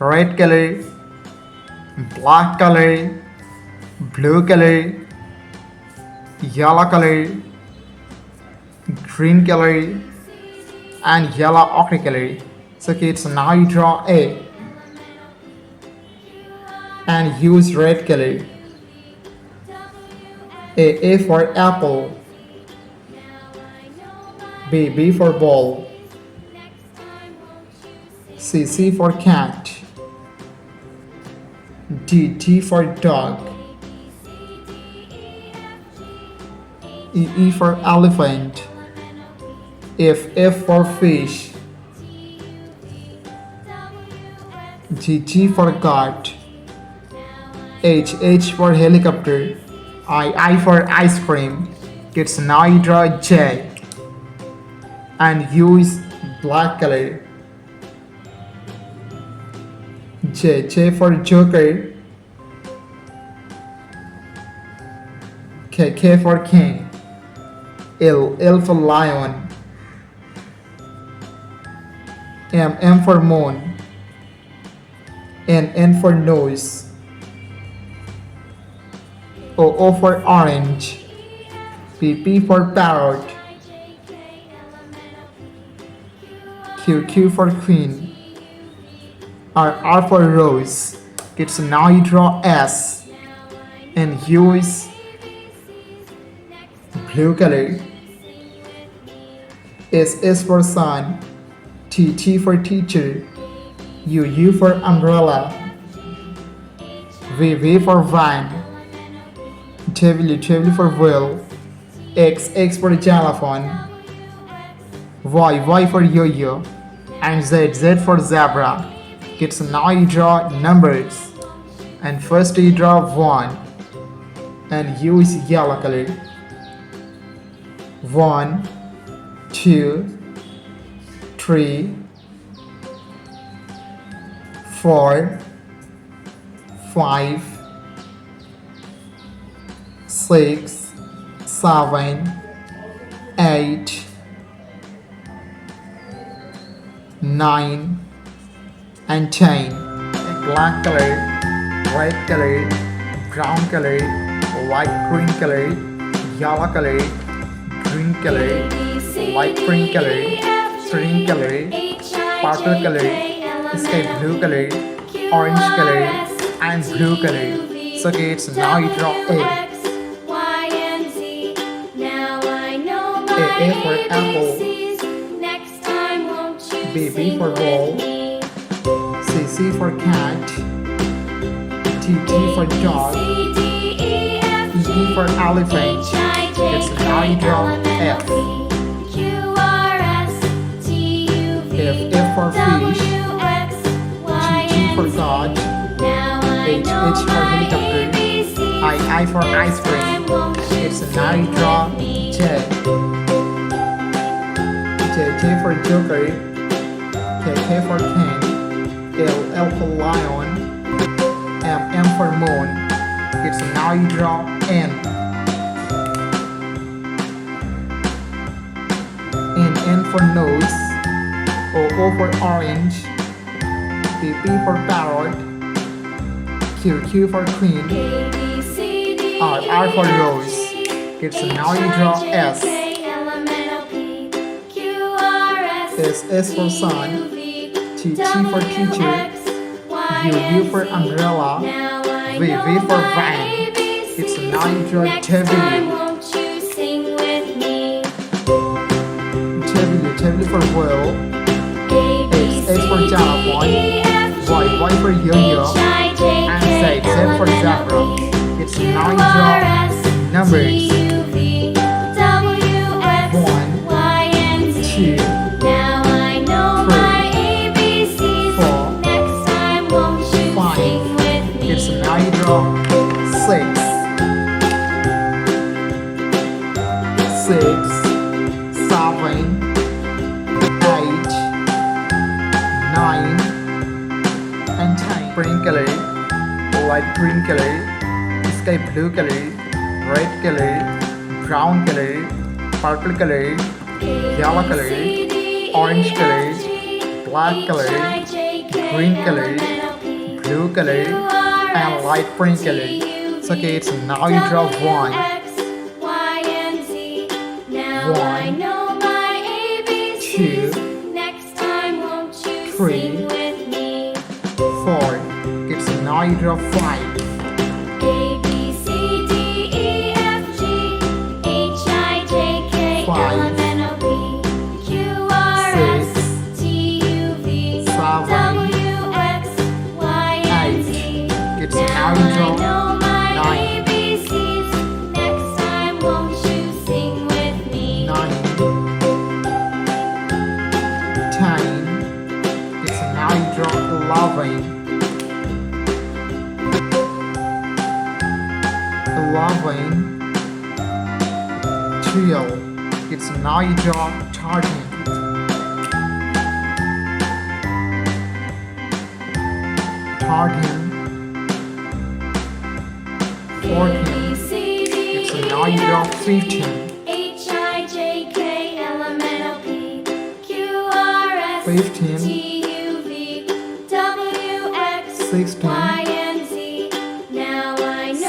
red color, black color, blue color, yellow color, green color, and yellow ochre color. So kids, now you draw A and use red color. A for apple, B for ball, C for cat, D for dog, E for elephant, F for fish, G for goat, H for helicopter, I for ice cream. Kids, now you draw J and use black color. J for joker, K for king, L for lion, M for moon, N for nose, O for orange, P for parrot, Q for queen, R for rose. Kids, now you draw S and use blue color. S for sun, T for teacher, U for umbrella, V for van, W for wheel, X for xylophone, Y for yo-yo, and Z for zebra. Kids, now you draw numbers, and first you draw 1 and use yellow color. 1, 2, 3, 4, 5, 6, 7, 8, 9, and 10. Black color, red color, brown color, light green color, yellow color, green color, light green color, green color, purple color, sky blue color, orange color, and blue color. So kids, now you draw A for apple, B for ball, C for cat, T for dog, E for elephant. It's now you draw F. F for fish, G for god, H for helicopter, I for ice cream. It's now you draw J for joker, K for king, L for lion, M for moon. It's now you draw N for nose, O for orange, P for parrot, Q for queen, R for rose. It's now you draw S for sun, T for teacher, U for umbrella, V for van. It's now you draw W for wheel, X for xylophone, Y for yo-yo, and Z for zebra. It's now you draw numbers. 1, 2, 5. It's now you draw 6, 7, 8, 9, and 10. Green color, light green color, sky blue color, red color, brown color, purple color, yellow color, orange color, black color, green color, blue color, and light green color. So kids, now you draw one. One, two, three, 4. Kids, now you draw 5. Now you draw 9. 10. It's now you draw 11. 12. It's now you draw 13. 14. It's now you draw 15. 15. 16.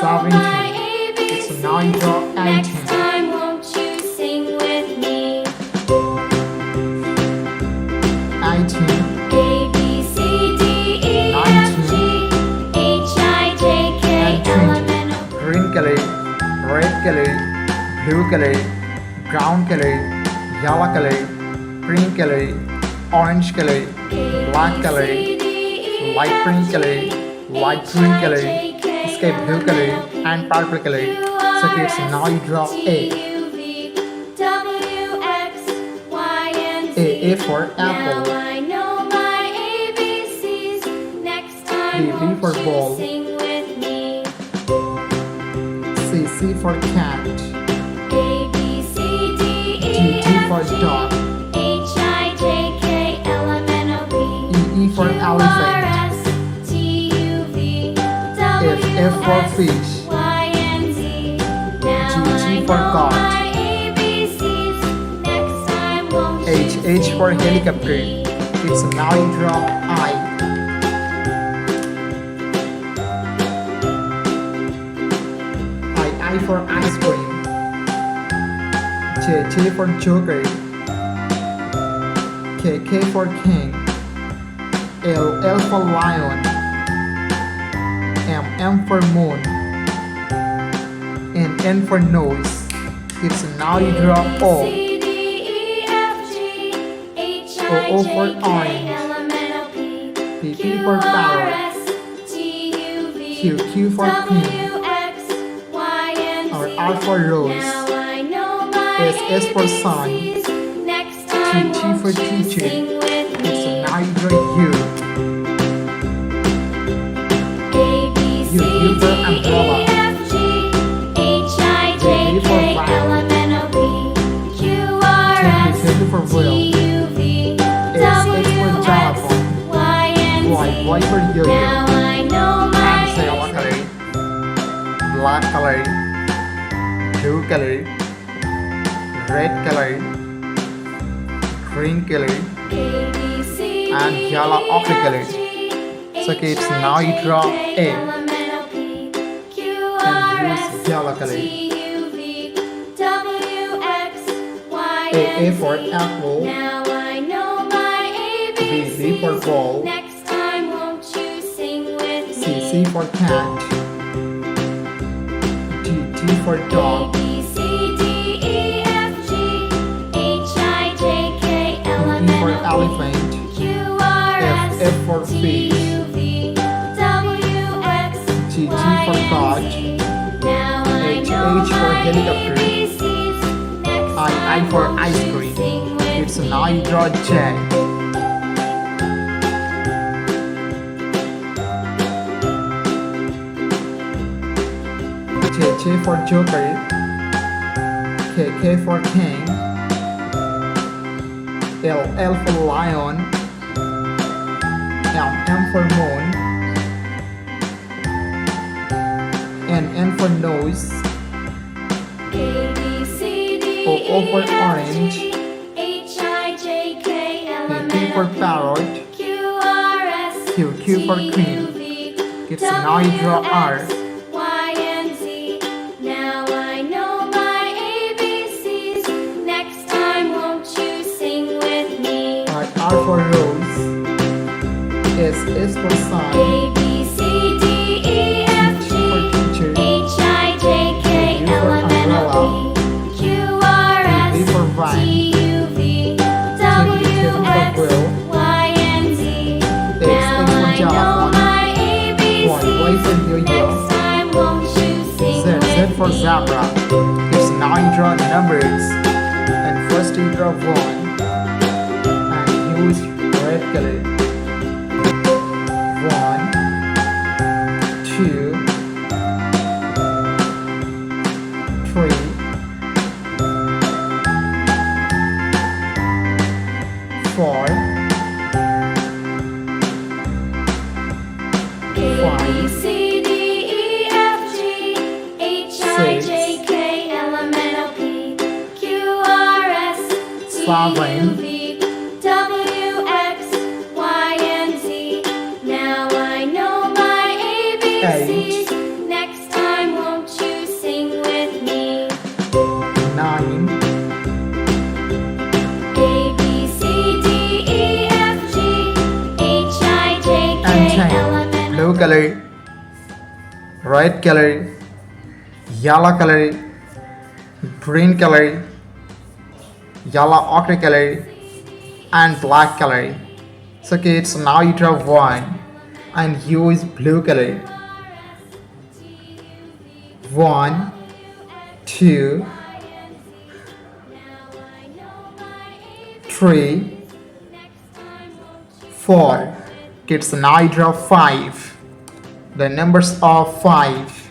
17. It's now you draw 18. 18. 19. Green color, red color, blue color, brown color, yellow color, green color, orange color, black color, light green color, light green color, sky blue color, and purple color. So kids, now you draw A. A for apple. B for ball. C for cat. D for dog. E for elephant. F for fish. G for goat. H for helicopter. It's now you draw I. I for ice cream. J for joker. K for king. L for lion. M for moon. And N for nose. It's now you draw O. O for orange. P for parrot. Q for queen. R for rose. S for sun. T for teacher. It's now you draw U. U for umbrella. V for violin. T for wheel. S for telephone. Y for yo-yo. And yellow color, black color, blue color, red color, green color, and yellow ochre color. So kids, now you draw A and use yellow color. A for apple. B for ball. C for cat. T for dog. E for elephant. F for fish. G for god. H for helicopter. I for ice cream. It's now you draw J. J for joker. K for king. L for lion. M for moon. and N for nose, O for orange, P for parrot, Q for queen, It's now you draw R. Y and Z. Now I know my ABCs. Next time, won't you sing with me? Alright, R for rose. S for sun. A B C D E F G H I J K L M N O P Q R S T U V W X Y and Z. Now I know my ABCs. Next time, won't you sing with Z for zebra. It's now you draw numbers. And first you draw 1 and use red color. 1, 2, 3, 4, A B C D E F G H I J K L M N O P Q R S T U V W X Y and Z. Now I know my ABCs. Next time, won't you sing with me? 9, A B C D E F G H I J and K L M 10. N O Blue color, red color, yellow color, green color, yellow ochre color, and black color. So kids, now you draw 1 and use blue color. 1, 2, 3, 4. Kids, now you draw 5. The numbers are 5.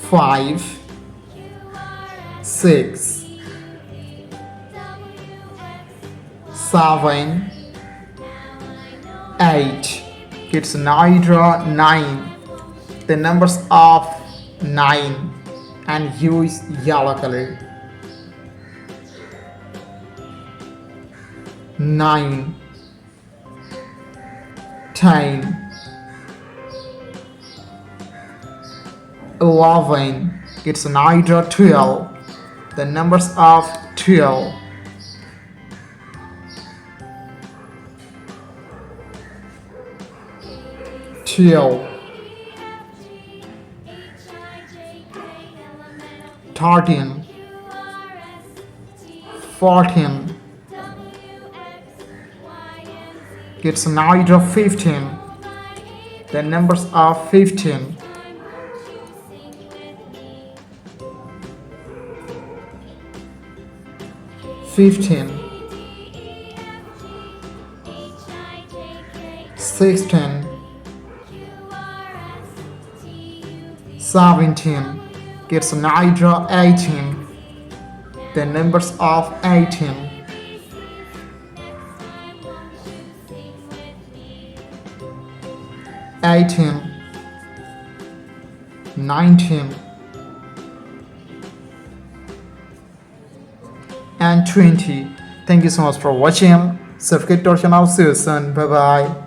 5, 6, 7, 8. Kids, now you draw 9. The numbers of 9 and use yellow color. 9, 10, 11. Kids, now you draw 12. The numbers of 12. 12, 13, 14. Kids, now you draw 15. The numbers are 15. 15, 16, 17. Kids, now you draw 18. The numbers of 18. 18, 19, and 20. Thank you so much for watching. Subscribe to our channel. See you soon. Bye bye.